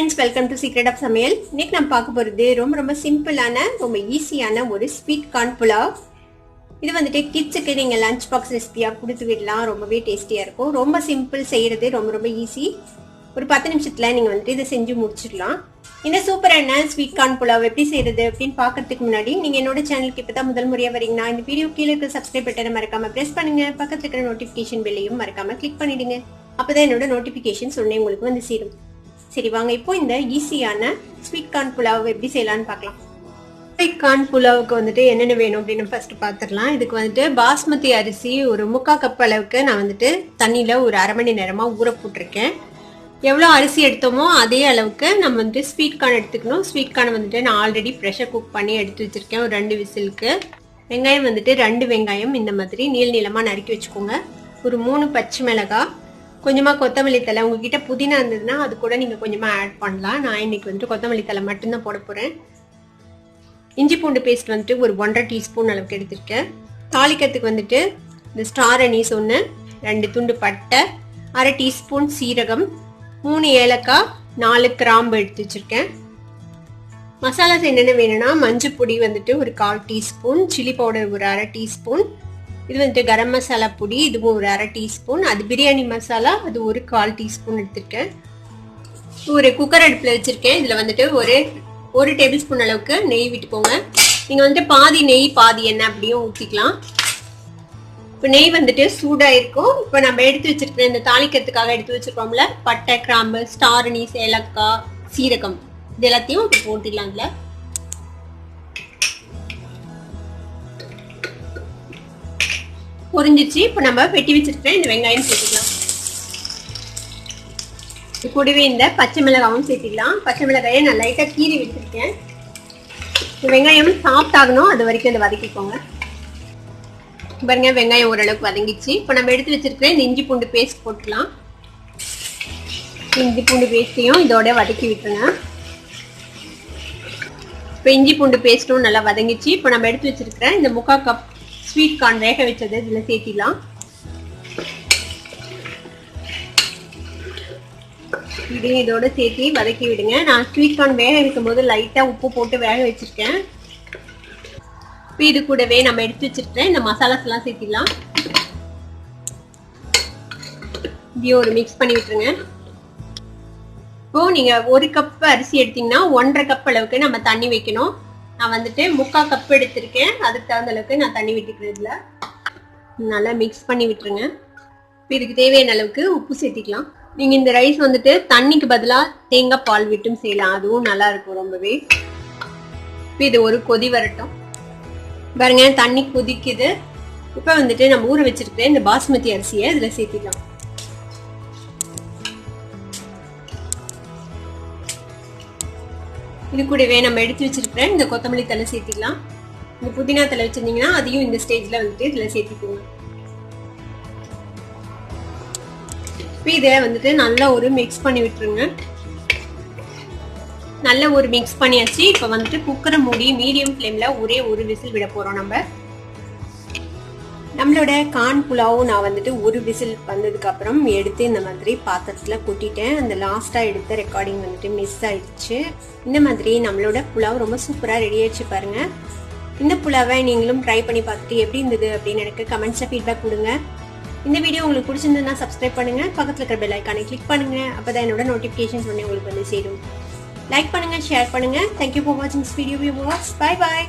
friends, welcome to Secret of Samayal. இன்னைக்கு நம்ம பார்க்க போறது ரொம்ப சிம்பிளான ரொம்ப ஈஸியான ஒரு ஸ்வீட் கார்ன் புலாவ். இது வந்துட்டு கிட்ஸ்க்கு நீங்க லஞ்ச் பாக்ஸ் ரெசிபியா கொடுத்து விடலாம். ரொம்பவே டேஸ்டியா இருக்கும். ரொம்ப சிம்பிள் செய்யறது ரொம்ப ஈஸி. ஒரு 10 நிமிஷத்துல நீங்க வந்துட்டு இதை செஞ்சு முடிச்சிடலாம். இந்த சூப்பரான ஸ்வீட் கார்ன் புலாவ் எப்படி செய்யறது அப்படின்னு பார்க்கறதுக்கு முன்னாடி நீங்க என்னோட சேனலுக்கு இப்பதான் முதல் முறையா வரீங்கன்னா இந்த வீடியோ கீழே இருக்க சப்ஸ்கிரைப் பட்டனை மறக்காம பிரஸ் பண்ணுங்க. பக்கத்துல இருக்கிற நோட்டிபிகேஷன் பெல்லையும் மறக்காம கிளிக் பண்ணிடுங்க. அப்பதான் என்னோட நோட்டிபிகேஷன் உடனே உங்களுக்கு வந்து சேரும். சரி வாங்க இப்போ இந்த ஈஸியான ஸ்வீட் கார்ன் புலாவ் எப்படி செய்யலாம்னு பார்க்கலாம். ஸ்வீட் கார்ன் புலாவுக்கு வந்துட்டு என்னென்ன வேணும் அப்படின்னு ஃபர்ஸ்ட் பார்த்துடலாம். இதுக்கு வந்துட்டு பாஸ்மதி அரிசி ஒரு 3/4 கப் அளவுக்கு நான் வந்துட்டு தண்ணியில் ஒரு அரை மணி நேரமாக ஊற போட்டிருக்கேன். எவ்வளோ அரிசி எடுத்தோமோ அதே அளவுக்கு நம்ம வந்துட்டு ஸ்வீட் கார்ன் எடுத்துக்கணும். ஸ்வீட் கார்ன் வந்துட்டு நான் ஆல்ரெடி ப்ரெஷர் குக் பண்ணி எடுத்து வச்சுருக்கேன் ஒரு 2 விசிலுக்கு. வெங்காயம் வந்துட்டு 2 வெங்காயம் இந்த மாதிரி நீளமாக நறுக்கி வச்சுக்கோங்க. ஒரு 3 பச்சை மிளகாய், கொஞ்சமாக கொத்தமல்லி தலை. உங்ககிட்ட புதினா இருந்ததுன்னா அது கூட நீங்கள் கொஞ்சமாக ஆட் பண்ணலாம். நான் இன்னைக்கு வந்துட்டு கொத்தமல்லி தலை மட்டும்தான் போட போகிறேன். இஞ்சி பூண்டு பேஸ்ட் வந்துட்டு ஒரு 1.5 டீஸ்பூன் அளவுக்கு எடுத்திருக்கேன். தாளிக்கிறதுக்கு வந்துட்டு இந்த ஸ்டார் அனீஸ் 1, 2 துண்டு பட்டை, அரை டீஸ்பூன் சீரகம், 3 ஏலக்காய், 4 கிராம்பு எடுத்து வச்சுருக்கேன். மசாலாஸ் என்னென்ன வேணும்னா மஞ்சள் பொடி வந்துட்டு ஒரு 1/4 டீஸ்பூன், சில்லி பவுடர் ஒரு அரை டீஸ்பூன், இது வந்துட்டு கரம் மசாலா பொடி இதுவும் ஒரு அரை டீஸ்பூன், அது பிரியாணி மசாலா அது ஒரு 1/4 டீஸ்பூன் எடுத்திருக்கேன். ஒரு குக்கர் அடுப்பில் வச்சுருக்கேன். இதில் வந்துட்டு ஒரு டேபிள் ஸ்பூன் அளவுக்கு நெய் விட்டுக்கோங்க. நீங்கள் வந்துட்டு பாதி நெய் பாதி எண்ணெய் அப்படியும் ஊற்றிக்கலாம். இப்போ நெய் வந்துட்டு சூடாக இருக்கும். இப்போ நம்ம எடுத்து வச்சிருக்கிற இந்த தாளிக்கிறதுக்காக எடுத்து வச்சிருக்கோம்ல பட்டை, கிராம்பு, ஸ்டார் அனீஸ், ஏலக்காய், சீரகம் இது எல்லாத்தையும் இப்போ போட்டுடலாம். இதில் பொரிஞ்சிச்சு. இப்போ நம்ம வெட்டி வச்சிருக்கேன் இந்த வெங்காயம் சேர்த்துக்கலாம். கூடவே இந்த பச்சை மிளகாயும் சேர்த்துக்கலாம். பச்சை மிளகாயை நான் லைட்டாக கீறி வச்சிருக்கேன். வெங்காயம் சாஃப்ட் ஆகணும் அது வரைக்கும் இதை வதக்கிக்கோங்க. பாருங்க வெங்காயம் ஓரளவுக்கு வதங்கிச்சு. இப்போ நம்ம எடுத்து வச்சிருக்கேன் இந்த இஞ்சி பூண்டு பேஸ்ட் போட்டுக்கலாம். இஞ்சி பூண்டு பேஸ்ட்டையும் இதோட வதக்கி விட்டுருங்க. இப்போ இஞ்சி பூண்டு பேஸ்ட்டும் நல்லா வதங்கிச்சு. இப்போ நம்ம எடுத்து வச்சிருக்கிறேன் இந்த 3/4 கப் ஸ்வீட் கார்ன் வேக வச்சது இதில் சேர்த்திடலாம். இதையும் இதோட சேர்த்து வதக்கி விடுங்க. நான் ஸ்வீட் கார்ன் வேக வைக்கும் போது லைட்டாக உப்பு போட்டு வேக வச்சிருக்கேன். இப்போ இது கூடவே நம்ம எடுத்து வச்சிருக்கேன் இந்த மசாலாஸ் எல்லாம் சேர்த்திடலாம். இதையும் ஒரு மிக்ஸ் பண்ணி விட்டுருங்க. இப்போ நீங்க 1 கப் அரிசி எடுத்தீங்கன்னா 1.5 கப் அளவுக்கு நம்ம தண்ணி வைக்கணும். நான் வந்துட்டு 3/4 கப் எடுத்திருக்கேன். அதுக்கு தகுந்த அளவுக்கு நான் தண்ணி விட்டுக்கிறதுல நல்லா மிக்ஸ் பண்ணி விட்டுருங்க. இப்போ இதுக்கு தேவையான அளவுக்கு உப்பு சேர்த்திக்கலாம். நீங்கள் இந்த ரைஸ் வந்துட்டு தண்ணிக்கு பதிலாக தேங்காய் பால் விட்டும் செய்யலாம். அதுவும் நல்லா இருக்கும் ரொம்பவே. இப்போ இது ஒரு கொதி வரட்டும். பாருங்க தண்ணி கொதிக்குது. இப்போ வந்துட்டு நம்ம ஊற வச்சிருக்கேன் இந்த பாஸ்மதி அரிசியை இதில் சேர்த்திக்கலாம். இது கூடவே நம்ம எடுத்து வச்சிருக்கிறேன் இந்த கொத்தமல்லி தலை சேர்த்திக்கலாம். இந்த புதினா தலை வச்சிருந்தீங்கன்னா அதையும் இந்த ஸ்டேஜ்ல வந்துட்டு இதுல சேர்த்திக்கோங்க. இப்போ இதை வந்துட்டு நல்லா ஒரு மிக்ஸ் பண்ணி விட்டுருங்க. நல்ல ஒரு மிக்ஸ் பண்ணியாச்சு. இப்போ வந்துட்டு குக்கரை மூடி மீடியம் ஃப்ளேம்ல ஒரே ஒரு விசில் விட போறோம். நம்மளோட கார்ன் புலாவும் நான் வந்துட்டு ஒரு விசில் வந்ததுக்கு அப்புறம் எடுத்து இந்த மாதிரி பாத்திரத்துல கொட்டிட்டேன். அந்த லாஸ்டா எடுத்த ரெக்கார்டிங் வந்துட்டு மிஸ் ஆயிடுச்சு. இந்த மாதிரி நம்மளோட புலாவ் ரொம்ப சூப்பரா ரெடி ஆயிடுச்சு பாருங்க. இந்த புலாவை நீங்களும் ட்ரை பண்ணி பார்த்துட்டு எப்படி இருந்தது அப்படின்னு எனக்கு கமெண்ட்ஸ்ல ஃபீட்பேக் கொடுங்க. இந்த வீடியோ உங்களுக்கு பிடிச்சிருந்ததுன்னா சப்ஸ்கிரைப் பண்ணுங்க. பக்கத்துல இருக்கிற பெல் ஐக்கானை கிளிக் பண்ணுங்க. அப்பதான் என்னோட நோட்டிபிகேஷன்ஸ் உடனே உங்களுக்கு வந்து சேரும். லைக் பண்ணுங்க, ஷேர் பண்ணுங்க. தேங்க்யூ ஃபார் வாட்சிங் திஸ் வீடியோ. Bye bye.